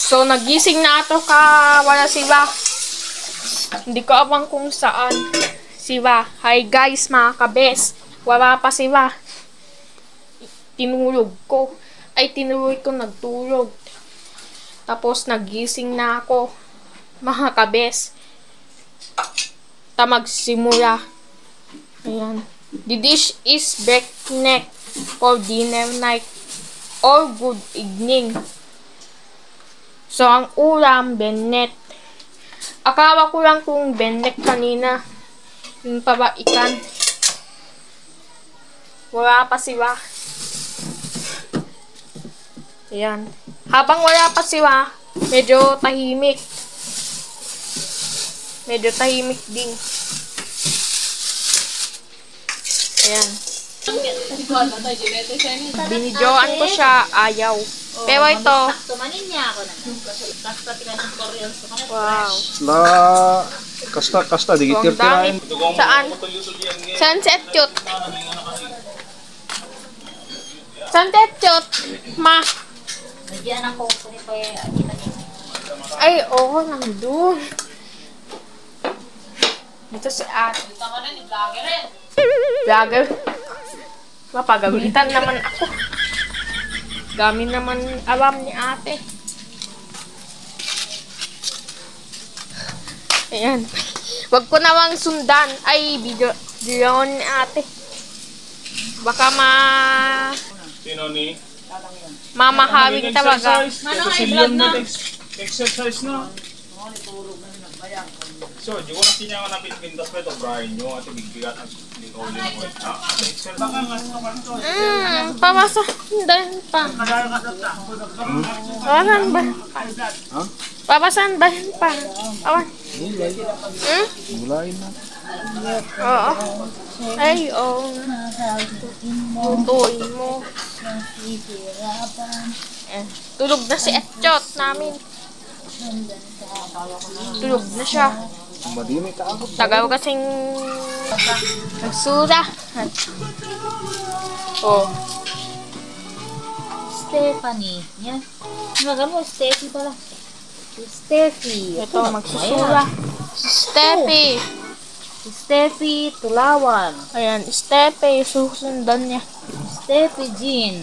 So, nagising na ito ka. Wala siya. Hindi ko abang kung saan. Siya. Hi guys, mga kabes. Wala pa siya. Tinulog ko. Ay, tinulog ko nagtulog. Tapos, nagising na ako. Mga kabes. Magsimula. Ayan. The dish is breakneck for dinner night or good evening. So, ang ulam, benet. Akala ko lang kung benet kanina. Yung pa ikan. Wala pa sila. Ayan. Habang wala pa sila, medyo tahimik. Medyo tahimik din. Ayan. Binidyoan ko siya, ayaw. Pero ito. Wow. Kasta, digitir tirahin. Saan? Saan si Etchot? Saan si Etchot? Ma. Ay, oo, nandun. Dito si ate. Vlogger. Mapagamitan naman ako. Gamit naman alam ni ate. Ayan. Wag ko nawang sundan. Ay, video ni ate. Baka Sino ni? mamahawing talaga. Exercise na. So, di ko na tinyawa na pinpintas pa ito, Brian, yung ate bigbigat ang likaw yung word. Pabasa. Dahan pa. Awan ba? Pabasan ba pa? Awan. Mulain na. Oo. Ay, oo. Lutuin mo. Tulog na si Etchot namin. Tulog na siya. Madini ka ako. Tagal kasing nagsura. Oh. Stephanie. Yan. Maga mo, Steffi pala. Steffi. Ito, magsusura. Steffi. Steffi Tulawan. Ayan, Steffi. Susundan niya. Steffi Jean.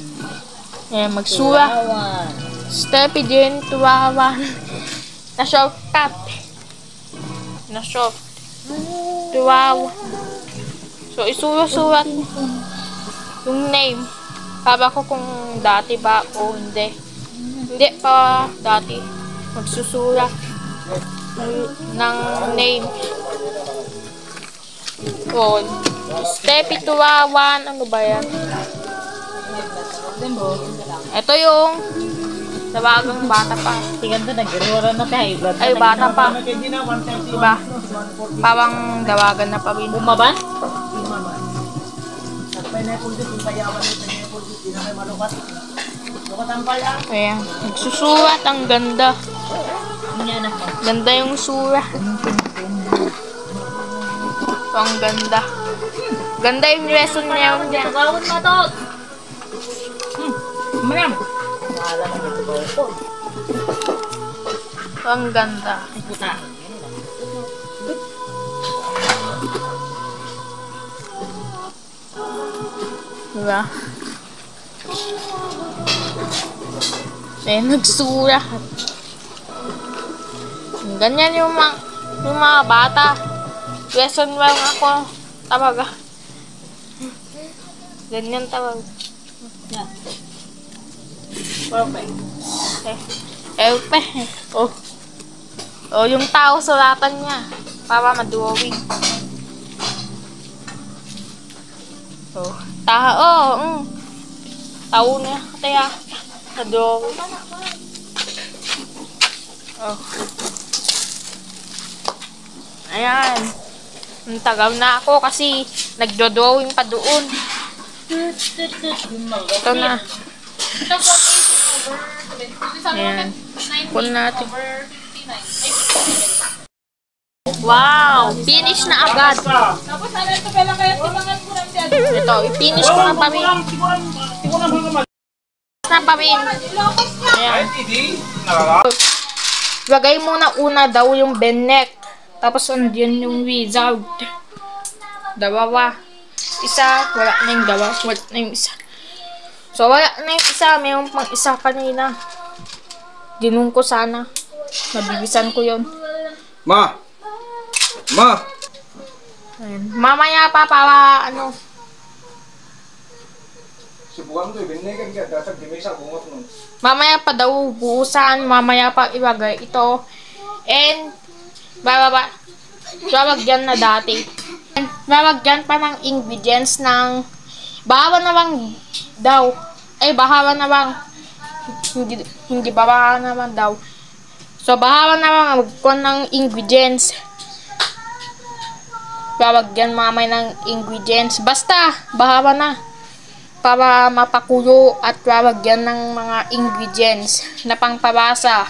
Ayan, magsura. Tulawan. Steffi din, tuwawan. Na-shortcut. Na-short. Tuwawan. So, isulat yung name. Haba ko kung dati ba o hindi. Hindi pa dati. Magsusulat ng name. O, Steffi Tuwawan. Ano ba yan? Ito yung dawagang bata pa. Tingnan to, nag-iruwaran na tayo. Ay, bata pa. Diba? Parang dawagan na pa rin. Bumaban? Ayan. Nagsusulat. Ang ganda. Ganda yung sura. So, ang ganda. Ganda yung lesson niya yun dyan. Pagawin mo to! Maram! So, ang ganda. Puta. Diba? Ayan, nagsulat. Ganyan yung mga bata. Lesson lang ako. Talaga. Ganyan talaga. Yeah. Perfect. Oh. Oh, yung tao sulatan niya. Para ma-drawing. Oh. Tao. Tao na. Kaya. Sa-drawing. Oh. Ayan. Ang tagal na ako kasi nagdo-drawing pa doon. Ito na. Ayan. Pun natin. Wow! Finish na agad. Ito, i-finish ko na pa rin. Na pa rin. Ayan. Lagay mo na una daw yung benek. Tapos andyan yung wizard. Dalawa. Isa, wala na yung dalawa. Wala na yung isa. So, wala na yung isa. Mayroon pang isa kanina. Ginun ko sana. Nabibisan ko yun. Ma! Ma! Ayun. Mamaya pa para ano. Subukan ko, ibinigan ka. Dasag di may isang bungot nun. Mamaya pa daw buusan. Mamaya pa ilagay ito. And, lalagyan na dati. And, lalagyan pa ng ingredients ng bahawa na bang daw. Bahawa na bang hindi bahawa naman daw. So, bahawa na bang magkuhan ng ingredients. Lalagyan mamay ng ingredients. Basta, bahawa na. Para mapakulo at lalagyan ng mga ingredients na pangpabasa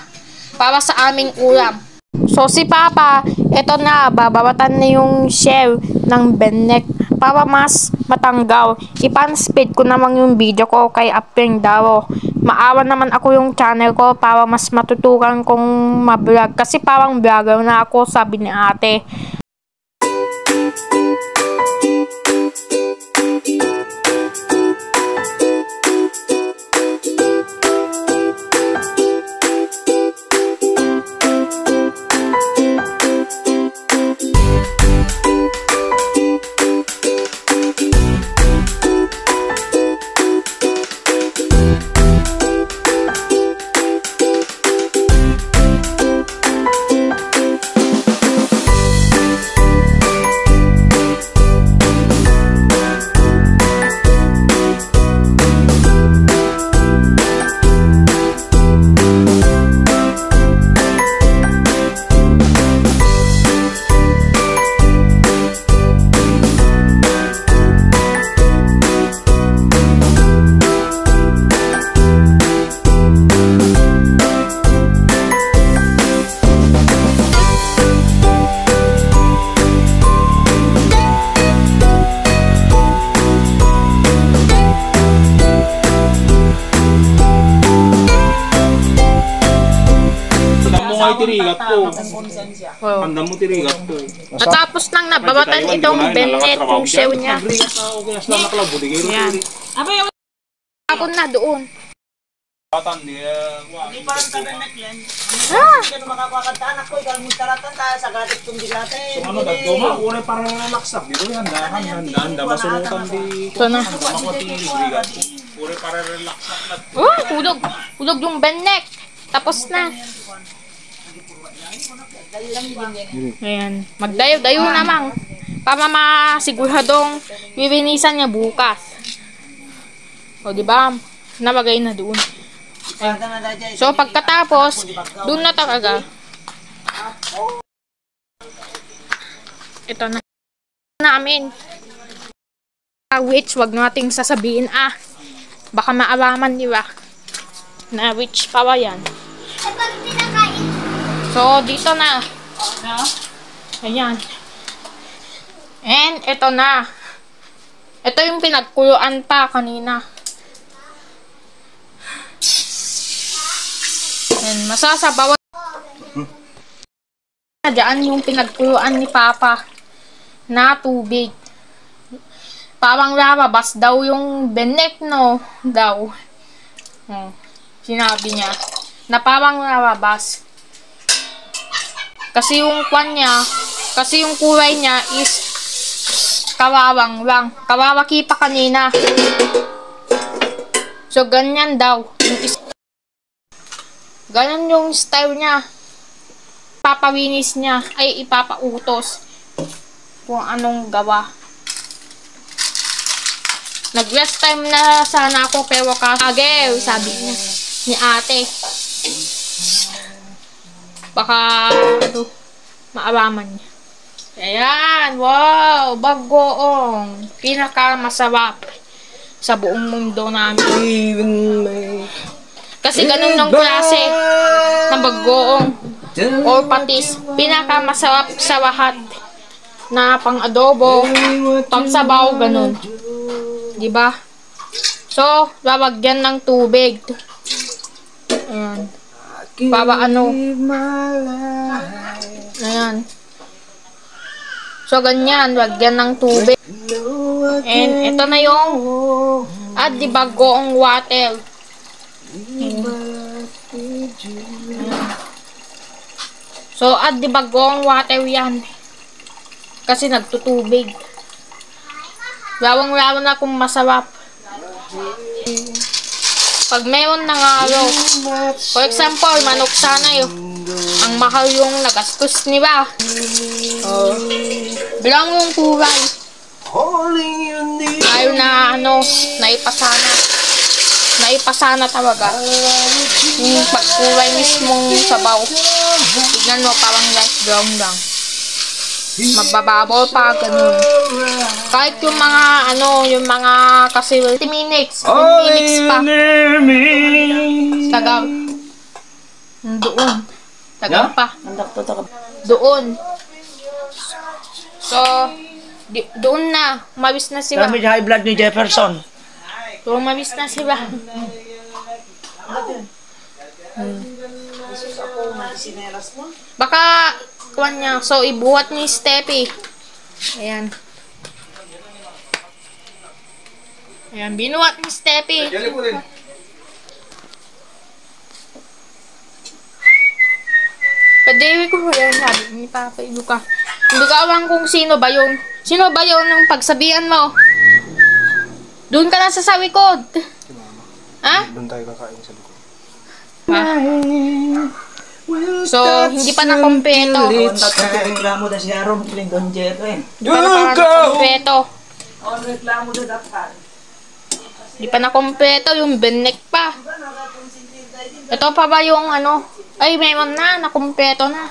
para sa aming ulam. So, si Papa, ito na, babawatan na yung shell ng benek para mas matanggaw. Ipan-speed ko naman yung video ko kay Apeng Daro. Maawa naman ako yung channel ko para mas matutukan kong mablog. Kasi parang vlogger na ako, sabi ni ate. Tirigat ko. Wow. Andam mo tirigat ko. Natapos nang nababatan itong benet yung shell niya. Yan. Tapon na doon. Batan dia. Di parang tabenek yan. Ah! Kaya makakakantaan ako, ikaw mo taratan tayo sa gatit kong dilate. So ano dagdo ma, una para relax dito yan dahan masunutan di. Ito na. Tirigat. Una para relax na. Oh, hulog. Hulog yung benek. Tapos na. Ayan. Magdayo-dayo namang. Para masiguradong bibinisan niya bukas. O, diba? Nabagay na doon. Ayan. So, pagkatapos, doon na talaga. Ito na. Namin. Which, wag nating sasabihin, baka maalaman nila. Na which pa ba yan? So, dito na. Ayan. And, ito na. Ito yung pinagkuluan pa kanina. And, masasabawan. Diyan yung pinagkuluan ni Papa na tubig. Parang lalabas daw yung benek, no? Daw. Sinabi niya. Na parang lalabas. Kasi yung kwan niya, kasi yung kulay niya is kawawang lang. Kawawaki pa kanina. So, ganyan daw. Ganyan yung style niya. Papawinis niya, ay ipapautos kung anong gawa. Nag-rest time na sana ako, pero kagel, sabi niya ni ate. Baka, maaraman niya. Ayan, wow, bagoong. Pinakamasarap sa buong mundo namin. Kasi ganun ng klase ng bagoong or patis. Pinakamasarap sa lahat na pang-adobo, pang-sabaw, ganun. Diba? So, lalagyan ng tubig. Ayan. Para ano. Ayan. So, ganyan. Lagyan ng tubig. And ito na yung at di bagoong water. So, at di bagoong water yan. Kasi nagtutubig. Lawang-lawan na kung masarap. Pag meron ng araw, for example, manok sana yun. Ang mahal yung nagastos, di ba? Bilang yung kulay. Ayaw na ano, naipasana. Naipasana talaga. Yung kulay mismong sabaw. Tignan mo, parang light brown lang. Magbababaw pa, ganun. Kahit yung mga, ano, yung mga kasi 20 minutes. 20 minutes pa. Tagal. Doon. Tagal pa. Doon. So, doon na. Umawis na sila. Kami high blood ni Jefferson. So, umawis na sila. Baka, kuwan niya. So, ibuhat ni Steffi. Ayan. Ayan, binuhat ni Steffi. Kadiri ko yan, sabi ni Papa Ibu ka. Hindi ka awang kung sino ba yun. Sino ba yun ng pagsabihan mo? Doon ka lang sa likod. Ha? Doon tayo kakain sa likod. So, hindi pa na-kompleto. Reklamo na si Aaron Clinton Jero eh. Hindi pa na-kompleto. Reklamo na dapat. Hindi pa na-kompleto. Yung benek pa. Ito pa ba yung ano? Ay, meron na. Na-kompleto na.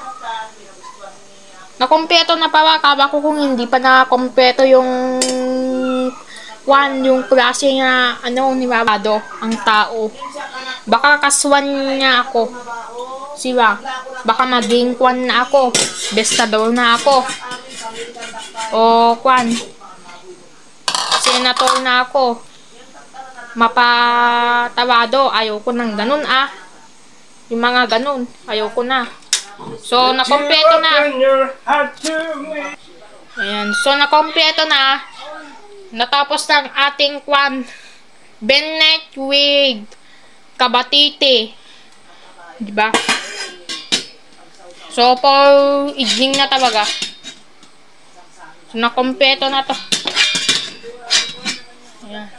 Na-kompleto na pa. Kaba ko kung hindi pa na-kompleto yung yung klase na ano, ni Babado, ang tao. Baka kaswan niya ako. Siya. Baka maging kwan na ako. Bestador na ako. O kwan. Senator na ako. Mapatawado. Ayoko nang ganun ah. Yung mga ganun. Ayoko na. So, nakompleto na. Ayan. So, nakompleto na. Natapos ng ating kwan. Benek with Kabatite. Diba? So, for iging na talaga. So, nakompleto na to. Ayan.